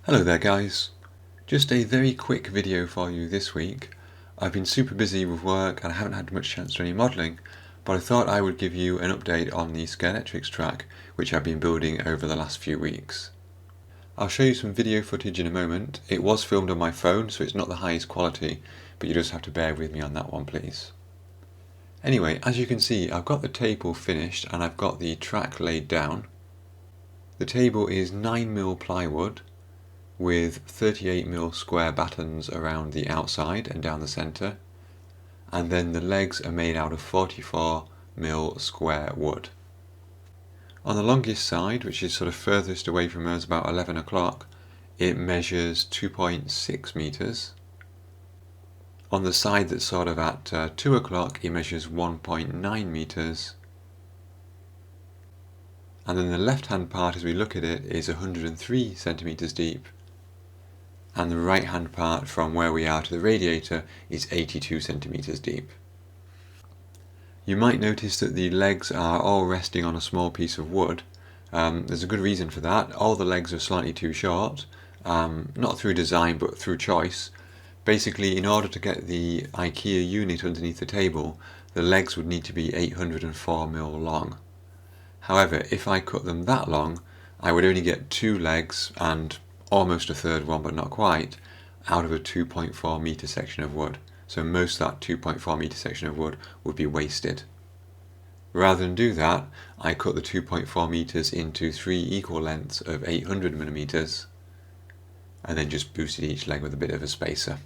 Hello there guys, just a very quick video for you this week. I've been super busy with work and I haven't had much chance to do any modelling, but I thought I would give you an update on the Scalextric track which I've been building over the last few weeks. I'll show you some video footage in a moment. It was filmed on my phone so it's not the highest quality, but you just have to bear with me on that one please. Anyway, as you can see I've got the table finished and I've got the track laid down. The table is 9mm plywood with 38mm square battens around the outside and down the centre, and then the legs are made out of 44mm square wood. On the longest side, which is sort of furthest away from us, about 11 o'clock, it measures 2.6 metres. On the side that's sort of at 2 o'clock it measures 1.9 metres, and then the left hand part as we look at it is 103 centimetres deep, and the right hand part from where we are to the radiator is 82 centimetres deep. You might notice that the legs are all resting on a small piece of wood. There's a good reason for that. All the legs are slightly too short, not through design but through choice. Basically, in order to get the IKEA unit underneath the table, the legs would need to be 804mm long. However, if I cut them that long, I would only get 2 legs and almost a third one, but not quite, out of a 2.4 metre section of wood. So most of that 2.4 metre section of wood would be wasted. Rather than do that, I cut the 2.4 metres into 3 equal lengths of 800mm, and then just boosted each leg with a bit of a spacer.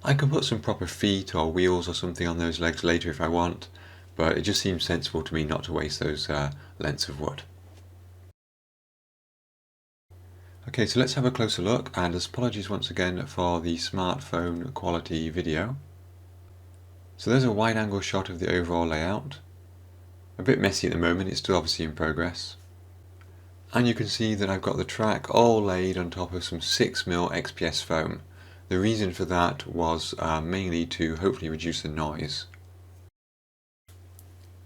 I can put some proper feet or wheels or something on those legs later if I want, but it just seems sensible to me not to waste those lengths of wood. Okay, so let's have a closer look, and apologies once again for the smartphone quality video. So there's a wide angle shot of the overall layout. A bit messy at the moment, it's still obviously in progress. And you can see that I've got the track all laid on top of some 6mm XPS foam. The reason for that was mainly to hopefully reduce the noise.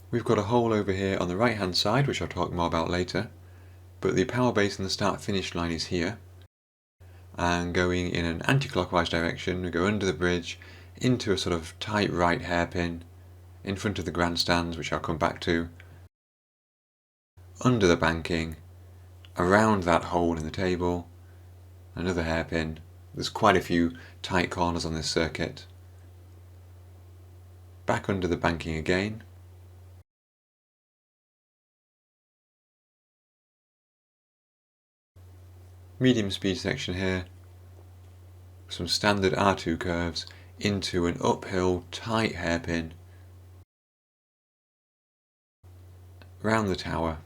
We've got a hole over here on the right hand side, which I'll talk more about later. But the power base and the start finish line is here, and going in an anti-clockwise direction we go under the bridge into a sort of tight right hairpin in front of the grandstands, which I'll come back to, under the banking, around that hole in the table, another hairpin. There's quite a few tight corners on this circuit, back under the banking again, medium speed section here, some standard R2 curves into an uphill tight hairpin round the tower,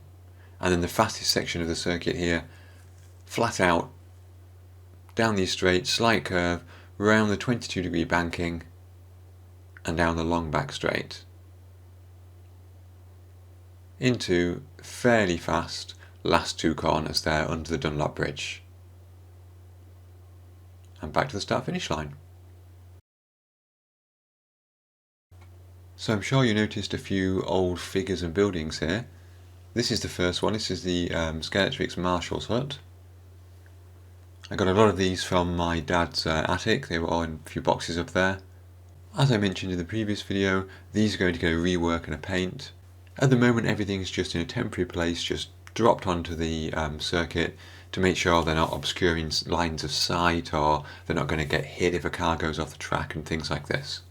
and then the fastest section of the circuit here, flat out, down the straight, slight curve, round the 22-degree banking, and down the long back straight, into fairly fast last 2 corners there under the Dunlop bridge, and back to the start finish line. So I'm sure you noticed a few old figures and buildings here. This is the first one. This is the Scalextric's Marshall's hut. I got a lot of these from my dad's attic. They were all in a few boxes up there. As I mentioned in the previous video, these are going to get a rework and a paint. At the moment everything's just in a temporary place, just dropped onto the circuit to make sure they're not obscuring lines of sight, or they're not going to get hit if a car goes off the track and things like this.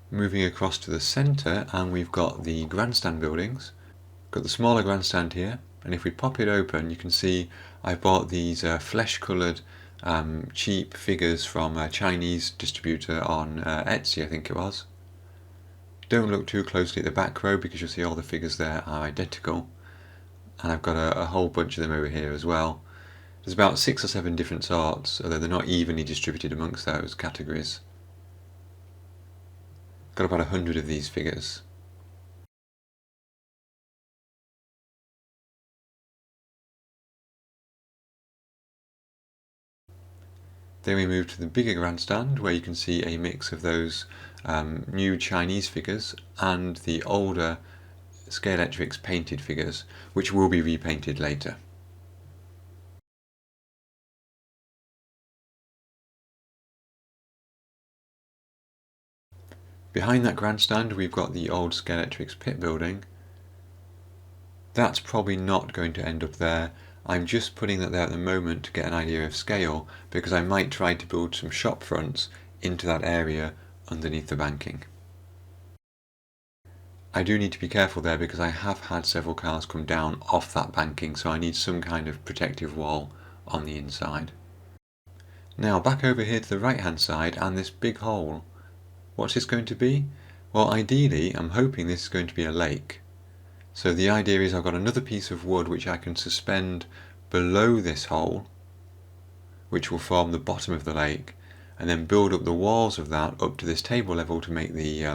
Moving across to the centre, and we've got the grandstand buildings. Got the smaller grandstand here, and if we pop it open you can see I bought these flesh coloured cheap figures from a Chinese distributor on Etsy, I think it was. Don't look too closely at the back row because you'll see all the figures there are identical, and I've got a whole bunch of them over here as well. There's about 6 or 7 different sorts, although they're not evenly distributed amongst those categories. Got about 100 of these figures. Then we move to the bigger grandstand, where you can see a mix of those new Chinese figures and the older Scalextric's painted figures, which will be repainted later. Behind that grandstand we've got the old Scalextric's pit building. That's probably not going to end up there. I'm just putting that there at the moment to get an idea of scale, because I might try to build some shop fronts into that area underneath the banking. I do need to be careful there because I have had several cars come down off that banking, so I need some kind of protective wall on the inside. Now back over here to the right hand side and this big hole. What's this going to be? Well, ideally I'm hoping this is going to be a lake. So the idea is I've got another piece of wood which I can suspend below this hole, which will form the bottom of the lake, and then build up the walls of that up to this table level to make the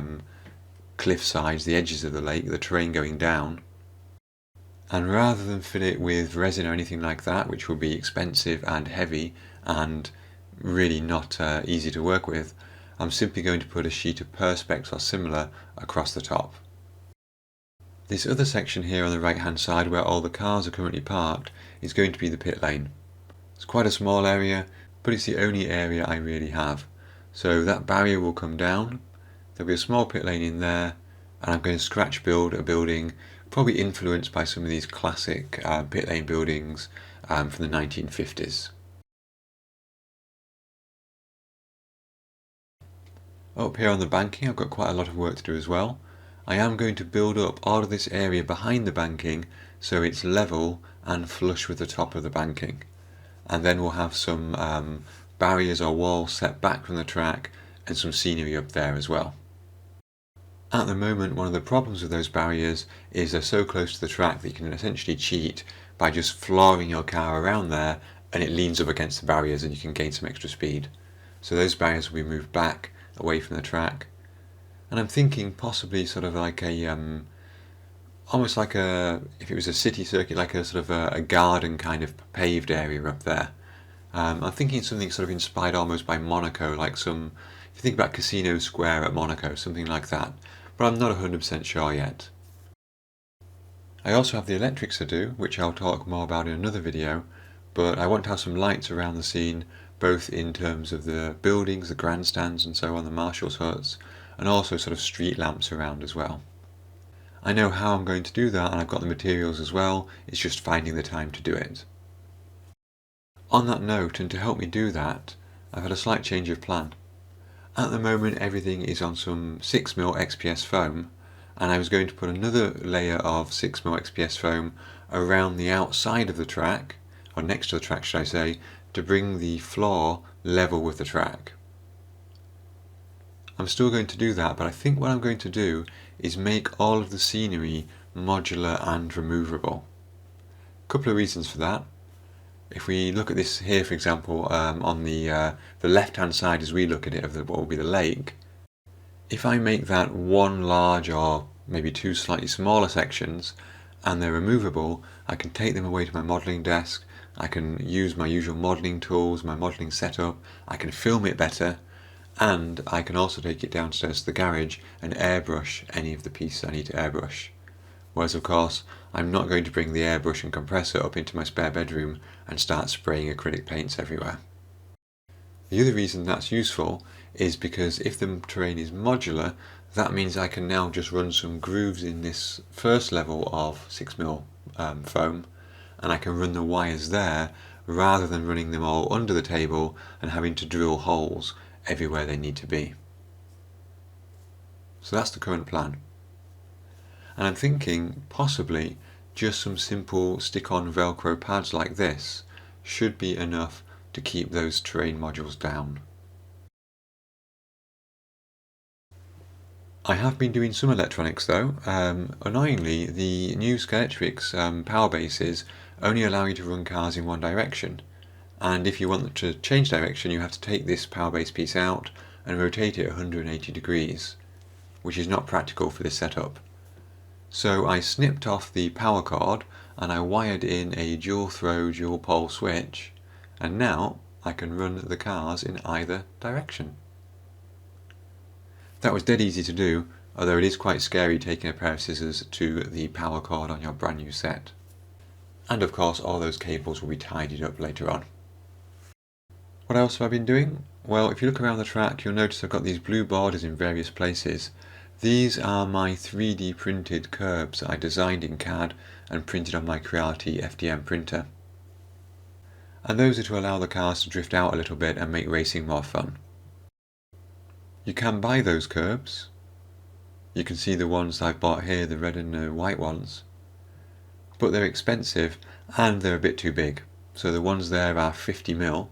cliff sides, the edges of the lake, the terrain going down. And rather than fill it with resin or anything like that, which will be expensive and heavy and really not easy to work with, I'm simply going to put a sheet of perspex or similar across the top. This other section here on the right hand side where all the cars are currently parked is going to be the pit lane. It's quite a small area, but it's the only area I really have. So that barrier will come down, there'll be a small pit lane in there, and I'm going to scratch build a building probably influenced by some of these classic pit lane buildings from the 1950s. Up here on the banking I've got quite a lot of work to do as well. I am going to build up all of this area behind the banking so it's level and flush with the top of the banking. And then we'll have some barriers or walls set back from the track and some scenery up there as well. At the moment, one of the problems with those barriers is they're so close to the track that you can essentially cheat by just flooring your car around there and it leans up against the barriers and you can gain some extra speed. So those barriers will be moved back away from the track. And I'm thinking possibly sort of like a, almost like a, if it was a city circuit, like a sort of a garden kind of paved area up there. I'm thinking something sort of inspired almost by Monaco, like some, if you think about Casino Square at Monaco, something like that. But I'm not 100% sure yet. I also have the electrics to do, which I'll talk more about in another video, but I want to have some lights around the scene, both in terms of the buildings, the grandstands and so on, the marshal's huts, and also sort of street lamps around as well. I know how I'm going to do that and I've got the materials as well, it's just finding the time to do it. On that note, and to help me do that, I've had a slight change of plan. At the moment everything is on some 6mm XPS foam, and I was going to put another layer of 6mm XPS foam around the outside of the track, or next to the track should I say, to bring the floor level with the track. I'm still going to do that, but I think what I'm going to do is make all of the scenery modular and removable. A couple of reasons for that. If we look at this here, for example, on the left hand side as we look at it of what will be the lake, if I make that one large or maybe two slightly smaller sections and they're removable, I can take them away to my modelling desk, I can use my usual modelling tools, my modelling setup, I can film it better, and I can also take it downstairs to the garage and airbrush any of the pieces I need to airbrush. Whereas of course I'm not going to bring the airbrush and compressor up into my spare bedroom and start spraying acrylic paints everywhere. The other reason that's useful is because if the terrain is modular, that means I can now just run some grooves in this first level of 6mm foam, and I can run the wires there rather than running them all under the table and having to drill holes everywhere they need to be. So that's the current plan. And I'm thinking possibly just some simple stick-on Velcro pads like this should be enough to keep those terrain modules down. I have been doing some electronics though. Annoyingly, the new Scalextric's power bases only allow you to run cars in one direction, and if you want to change direction you have to take this power base piece out and rotate it 180 degrees, which is not practical for this setup. So I snipped off the power cord and I wired in a dual throw dual pole switch, and now I can run the cars in either direction. That was dead easy to do, although it is quite scary taking a pair of scissors to the power cord on your brand new set. And of course all those cables will be tidied up later on. What else have I been doing? Well, if you look around the track, you'll notice I've got these blue borders in various places. These are my 3D printed curbs I designed in CAD and printed on my Creality FDM printer. And those are to allow the cars to drift out a little bit and make racing more fun. You can buy those curbs. You can see the ones I've bought here, the red and the white ones. But they're expensive and they're a bit too big. So the ones there are 50mm.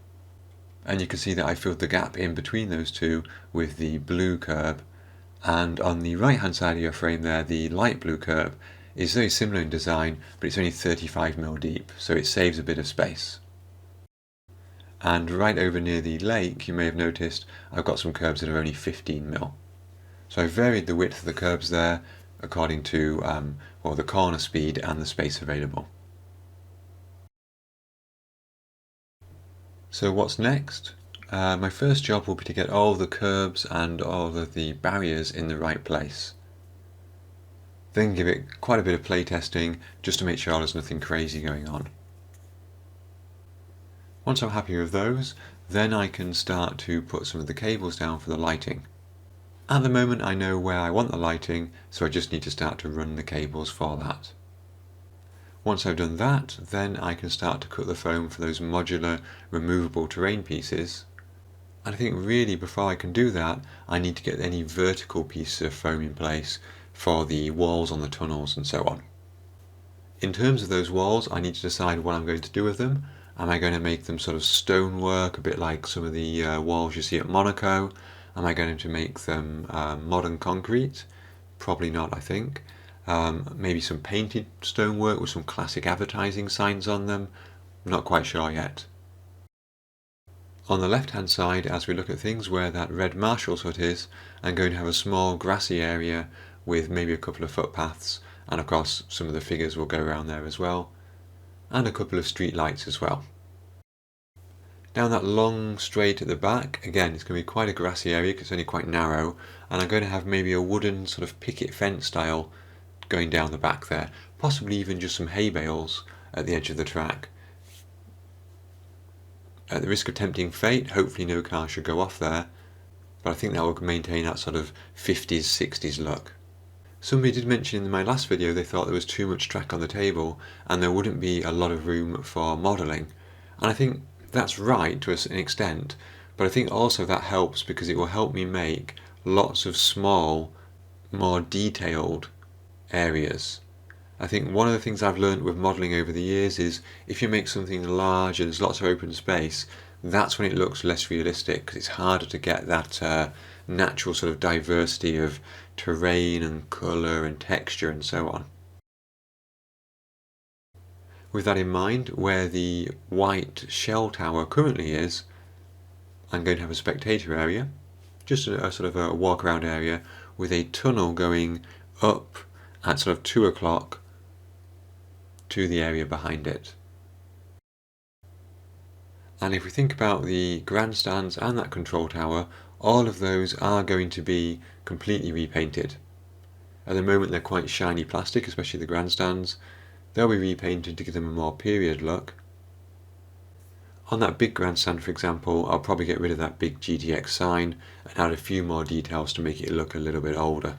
And you can see that I filled the gap in between those two with the blue curb. And on the right hand side of your frame there, the light blue curb is very similar in design, but it's only 35mm deep, so it saves a bit of space. And right over near the lake, you may have noticed I've got some curbs that are only 15mm. So I've varied the width of the curbs there according to the corner speed and the space available. So what's next? My first job will be to get all the curbs and all of the barriers in the right place. Then give it quite a bit of play testing just to make sure there's nothing crazy going on. Once I'm happy with those, then I can start to put some of the cables down for the lighting. At the moment I know where I want the lighting, so I just need to start to run the cables for that. Once I've done that, then I can start to cut the foam for those modular removable terrain pieces. And I think really before I can do that, I need to get any vertical pieces of foam in place for the walls on the tunnels and so on. In terms of those walls, I need to decide what I'm going to do with them. Am I going to make them sort of stonework, a bit like some of the walls you see at Monaco? Am I going to make them modern concrete? Probably not, I think. Maybe some painted stonework with some classic advertising signs on them. Not quite sure yet. On the left hand side, as we look at things where that red marshal's hut is, I'm going to have a small grassy area with maybe a couple of footpaths, and of course some of the figures will go around there as well, and a couple of street lights as well. Down that long straight at the back, again it's going to be quite a grassy area because it's only quite narrow, and I'm going to have maybe a wooden sort of picket fence style going down the back there, possibly even just some hay bales at the edge of the track. At the risk of tempting fate, hopefully no car should go off there, but I think that will maintain that sort of 50s, 60s look. Somebody did mention in my last video they thought there was too much track on the table and there wouldn't be a lot of room for modelling. And I think that's right to an extent, but I think also that helps because it will help me make lots of small, more detailed areas. I think one of the things I've learned with modelling over the years is if you make something large and there's lots of open space, that's when it looks less realistic because it's harder to get that natural sort of diversity of terrain and colour and texture and so on. With that in mind, where the white shell tower currently is, I'm going to have a spectator area, just a sort of a walk around area with a tunnel going up at sort of 2 o'clock to the area behind it. And if we think about the grandstands and that control tower, all of those are going to be completely repainted. At the moment they're quite shiny plastic, especially the grandstands. They'll be repainted to give them a more period look. On that big grandstand, for example, I'll probably get rid of that big GTX sign and add a few more details to make it look a little bit older.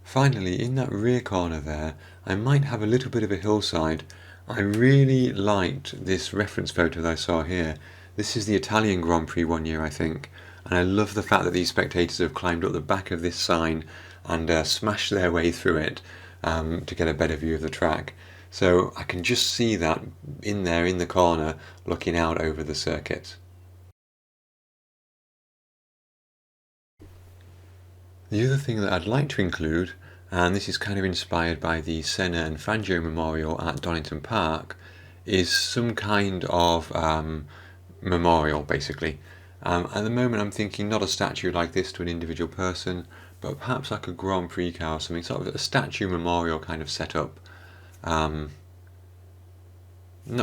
Finally, in that rear corner there, I might have a little bit of a hillside. I really liked this reference photo that I saw here. This is the Italian Grand Prix one year, I think, and I love the fact that these spectators have climbed up the back of this sign and smashed their way through it to get a better view of the track. So I can just see that in there in the corner looking out over the circuit. The other thing that I'd like to include, and this is kind of inspired by the Senna and Fangio Memorial at Donington Park, is some kind of memorial basically. At the moment I'm thinking not a statue like this to an individual person, but perhaps like a Grand Prix car or something, sort of a statue memorial kind of setup. Not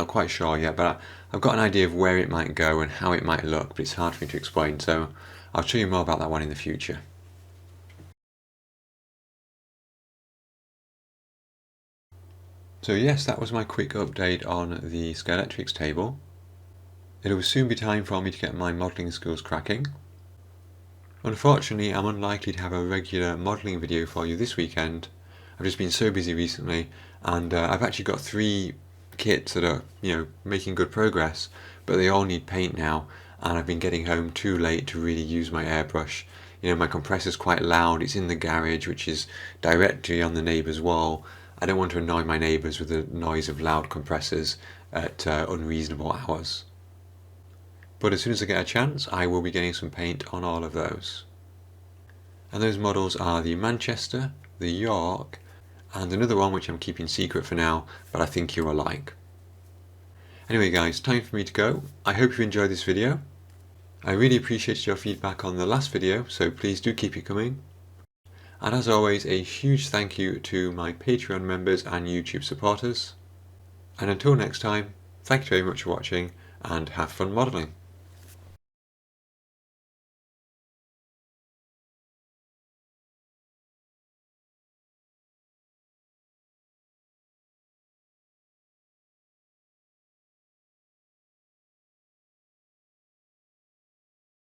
quite sure yet, but I've got an idea of where it might go and how it might look, but it's hard for me to explain, so I'll show you more about that one in the future. So yes, that was my quick update on the Scalextric table. It will soon be time for me to get my modelling skills cracking. Unfortunately, I'm unlikely to have a regular modelling video for you this weekend. I've just been so busy recently, and I've actually got 3 kits that are, making good progress, but they all need paint now, and I've been getting home too late to really use my airbrush. My compressor's quite loud, it's in the garage, which is directly on the neighbour's wall. I don't want to annoy my neighbours with the noise of loud compressors at unreasonable hours. But as soon as I get a chance, I will be getting some paint on all of those. And those models are the Manchester, the York, and another one which I'm keeping secret for now, but I think you will like. Anyway guys, time for me to go. I hope you enjoyed this video. I really appreciated your feedback on the last video, so please do keep it coming. And as always, a huge thank you to my Patreon members and YouTube supporters. And until next time, thank you very much for watching, and have fun modelling.